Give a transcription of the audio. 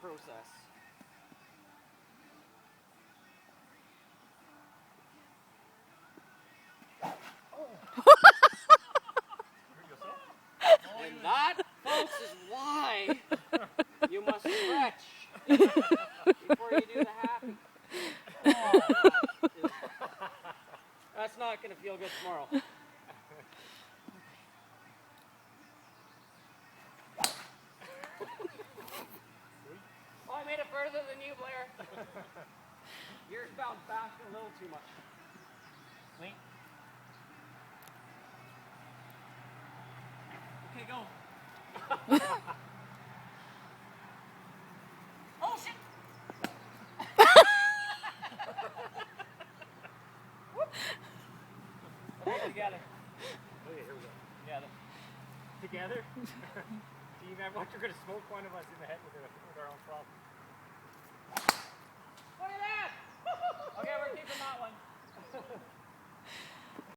process. And that, folks, is why you must stretch before you do the happy. That's not going to feel good tomorrow. Oh, I made it further than you, Blair. Yours bounced back a little too much. Wait. Okay, go. Oh, shit! Together. Okay, here we go. Together. Together? Do you remember what you're going to smoke one of us in the head with our own